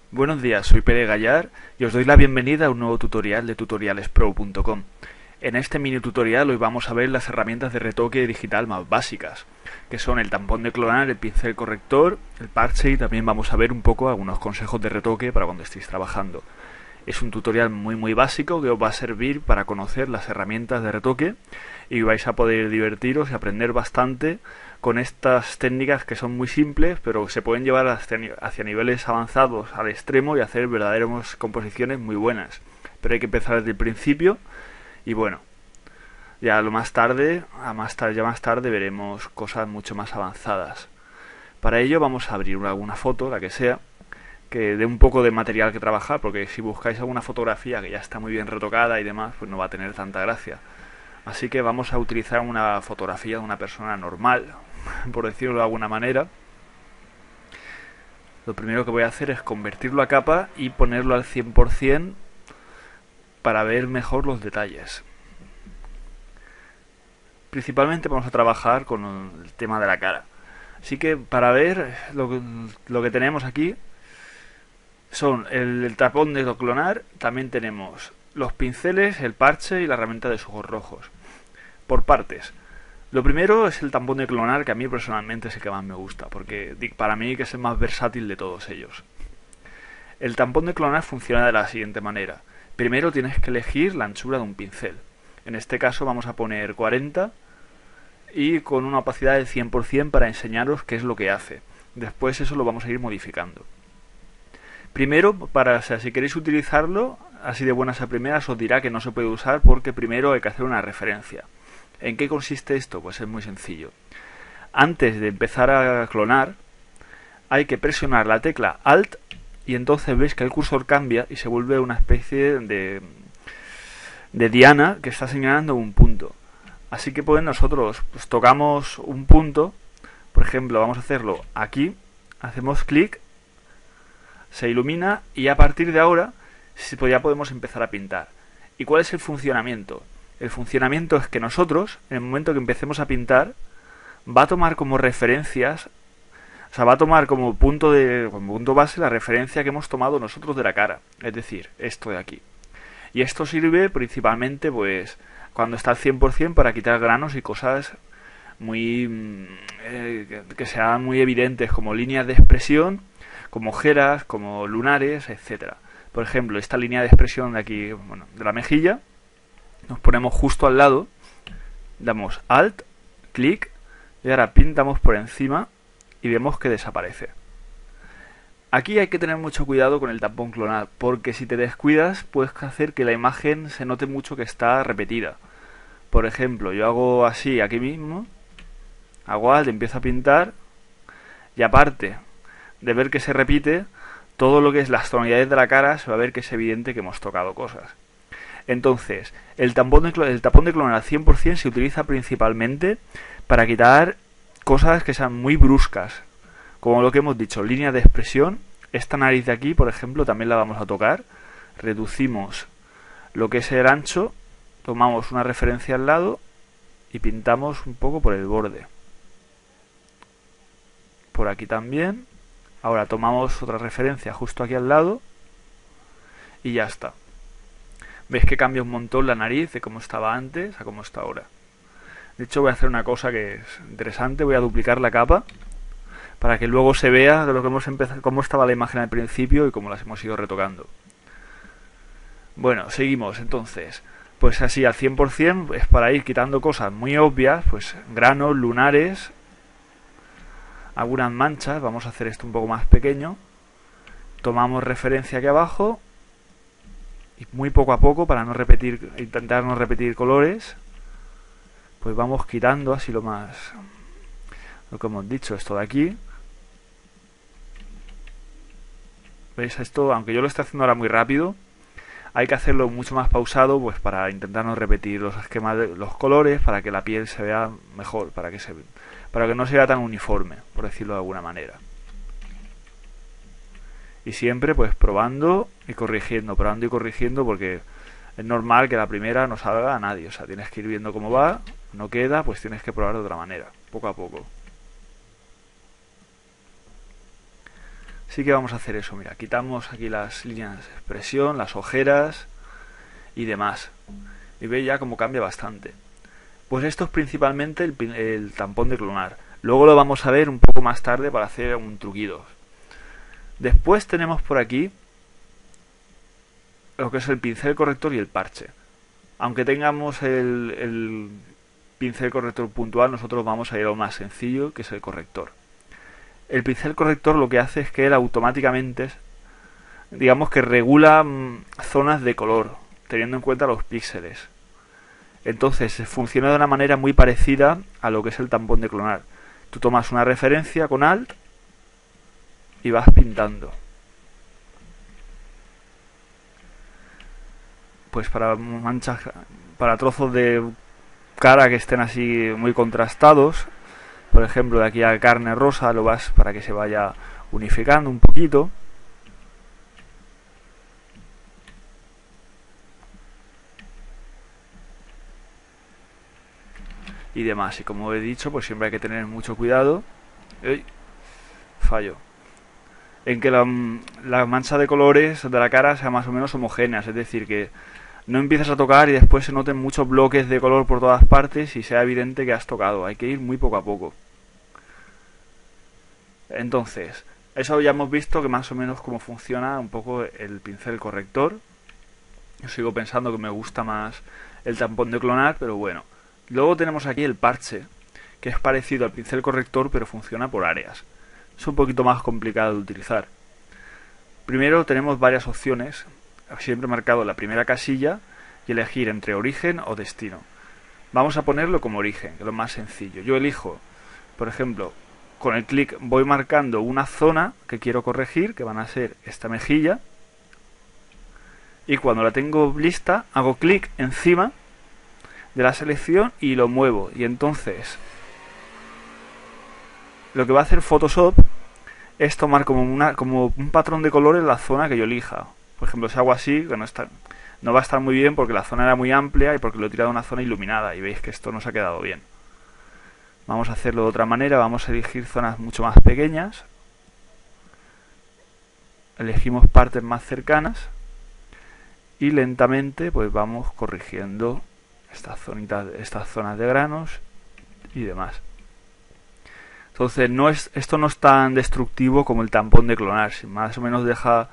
Buenos días, soy Pere Gallar y os doy la bienvenida a un nuevo tutorial de tutorialespro.com. En este mini tutorial hoy vamos a ver las herramientas de retoque digital más básicas, que son el tampón de clonar, el pincel corrector, el parche y también vamos a ver un poco algunos consejos de retoque para cuando estéis trabajando. Es un tutorial muy básico que os va a servir para conocer las herramientas de retoque y vais a poder divertiros y aprender bastante con estas técnicas que son muy simples pero se pueden llevar hacia niveles avanzados al extremo y hacer verdaderas composiciones muy buenas. Pero hay que empezar desde el principio y bueno, ya más tarde veremos cosas mucho más avanzadas. Para ello vamos a abrir alguna foto, la que sea, que dé un poco de material que trabajar, porque si buscáis alguna fotografía que ya está muy bien retocada y demás, pues no va a tener tanta gracia. Así que vamos a utilizar una fotografía de una persona normal, por decirlo de alguna manera. Lo primero que voy a hacer es convertirlo a capa y ponerlo al 100% para ver mejor los detalles. Principalmente vamos a trabajar con el tema de la cara. Así que para ver lo que tenemos aquí son el tapón de clonar, también tenemos los pinceles, el parche y la herramienta de ojos rojos. Por partes. Lo primero es el tampón de clonar, que a mí personalmente es el que más me gusta, porque para mí que es el más versátil de todos ellos. El tampón de clonar funciona de la siguiente manera. Primero tienes que elegir la anchura de un pincel. En este caso vamos a poner 40 y con una opacidad del 100% para enseñaros qué es lo que hace. Después eso lo vamos a ir modificando. Primero, si queréis utilizarlo, así de buenas a primeras os dirá que no se puede usar porque primero hay que hacer una referencia. ¿En qué consiste esto? Pues es muy sencillo. Antes de empezar a clonar, hay que presionar la tecla Alt y entonces veis que el cursor cambia y se vuelve una especie de diana que está señalando un punto. Así que pues nosotros tocamos un punto, por ejemplo, vamos a hacerlo aquí, hacemos clic, se ilumina y a partir de ahora ya podemos empezar a pintar. ¿Y cuál es el funcionamiento? El funcionamiento es que nosotros, en el momento que empecemos a pintar, va a tomar como referencias, o sea, va a tomar como punto base la referencia que hemos tomado nosotros de la cara, es decir, esto de aquí. Y esto sirve principalmente, pues, cuando está al 100% para quitar granos y cosas que sean muy evidentes, como líneas de expresión, como ojeras, como lunares, etcétera. Por ejemplo, esta línea de expresión de aquí, de la mejilla, nos ponemos justo al lado, damos Alt, clic, y ahora pintamos por encima y vemos que desaparece. Aquí hay que tener mucho cuidado con el tampón clonar, porque si te descuidas puedes hacer que la imagen se note mucho que está repetida. Por ejemplo, yo hago así aquí mismo, hago Alt, empiezo a pintar, y aparte de ver que se repite, todo lo que es las tonalidades de la cara se va a ver que es evidente que hemos tocado cosas. Entonces, el tapón de clonar al 100% se utiliza principalmente para quitar cosas que sean muy bruscas, como lo que hemos dicho, línea de expresión. Esta nariz de aquí, por ejemplo, también la vamos a tocar. Reducimos lo que es el ancho, tomamos una referencia al lado y pintamos un poco por el borde. Por aquí también. Ahora tomamos otra referencia justo aquí al lado y ya está. Veis que cambia un montón la nariz de cómo estaba antes a cómo está ahora. De hecho voy a hacer una cosa que es interesante, voy a duplicar la capa para que luego se vea de lo que hemos empezado, cómo estaba la imagen al principio y cómo las hemos ido retocando. Bueno, seguimos entonces. Pues así al 100% es para ir quitando cosas muy obvias, pues granos, lunares, algunas manchas. Vamos a hacer esto un poco más pequeño. Tomamos referencia aquí abajo y muy poco a poco, para intentar no repetir colores, pues vamos quitando así lo que hemos dicho, esto de aquí. ¿Veis? Esto, aunque yo lo estoy haciendo ahora muy rápido, hay que hacerlo mucho más pausado, pues para intentar no repetir los esquemas de los colores, para que la piel se vea mejor, para que no sea tan uniforme, por decirlo de alguna manera. Y siempre pues probando y corrigiendo, porque es normal que la primera no salga a nadie. O sea, tienes que ir viendo cómo va, no queda, pues tienes que probar de otra manera, poco a poco. Así que vamos a hacer eso, mira, quitamos aquí las líneas de expresión, las ojeras y demás. Y veis ya cómo cambia bastante. Pues esto es principalmente el tampón de clonar. Luego lo vamos a ver un poco más tarde para hacer un truquido. Después tenemos por aquí lo que es el pincel corrector y el parche. Aunque tengamos el pincel corrector puntual, nosotros vamos a ir a lo más sencillo, que es el corrector. El pincel corrector lo que hace es que él automáticamente, digamos que regula zonas de color, teniendo en cuenta los píxeles. Entonces funciona de una manera muy parecida a lo que es el tampón de clonar. Tú tomas una referencia con Alt y vas pintando. Pues para manchas, para trozos de cara que estén así muy contrastados, por ejemplo de aquí a carne rosa, lo vas para que se vaya unificando un poquito. Y demás, y como he dicho, pues siempre hay que tener mucho cuidado. ¡Ey! Fallo. En que la mancha de colores de la cara sea más o menos homogénea, es decir, que no empieces a tocar y después se noten muchos bloques de color por todas partes y sea evidente que has tocado. Hay que ir muy poco a poco. Entonces, eso ya hemos visto que más o menos cómo funciona un poco el pincel corrector. Yo sigo pensando que me gusta más el tampón de clonar, pero bueno. Luego tenemos aquí el parche, que es parecido al pincel corrector, pero funciona por áreas. Es un poquito más complicado de utilizar. Primero tenemos varias opciones, siempre marcado la primera casilla, y elegir entre origen o destino. Vamos a ponerlo como origen, que es lo más sencillo. Yo elijo, por ejemplo, con el clic voy marcando una zona que quiero corregir, que van a ser esta mejilla, y cuando la tengo lista, hago clic encima de la selección y lo muevo, y entonces lo que va a hacer Photoshop es tomar como un patrón de color en la zona que yo elija. Por ejemplo, si hago así, que no va a estar muy bien porque la zona era muy amplia y porque lo he tirado a una zona iluminada, y veis que esto no se ha quedado bien. Vamos a hacerlo de otra manera, vamos a elegir zonas mucho más pequeñas, elegimos partes más cercanas y lentamente pues vamos corrigiendo estas zonas de granos y demás. Entonces esto no es tan destructivo como el tampón de clonar. Si más o menos deja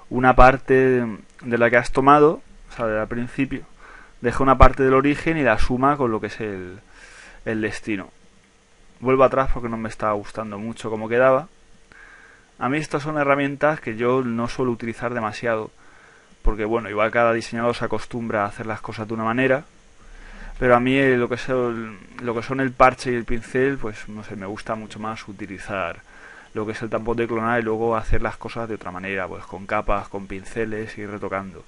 una parte de la que has tomado, o sea, al principio, deja una parte del origen y la suma con lo que es el destino. Vuelvo atrás porque no me está gustando mucho cómo quedaba. A mí estas son herramientas que yo no suelo utilizar demasiado, porque bueno, igual cada diseñador se acostumbra a hacer las cosas de una manera. Pero a mí lo que son el parche y el pincel, pues no sé, me gusta mucho más utilizar lo que es el tampón de clonar y luego hacer las cosas de otra manera, pues con capas, con pinceles y retocando.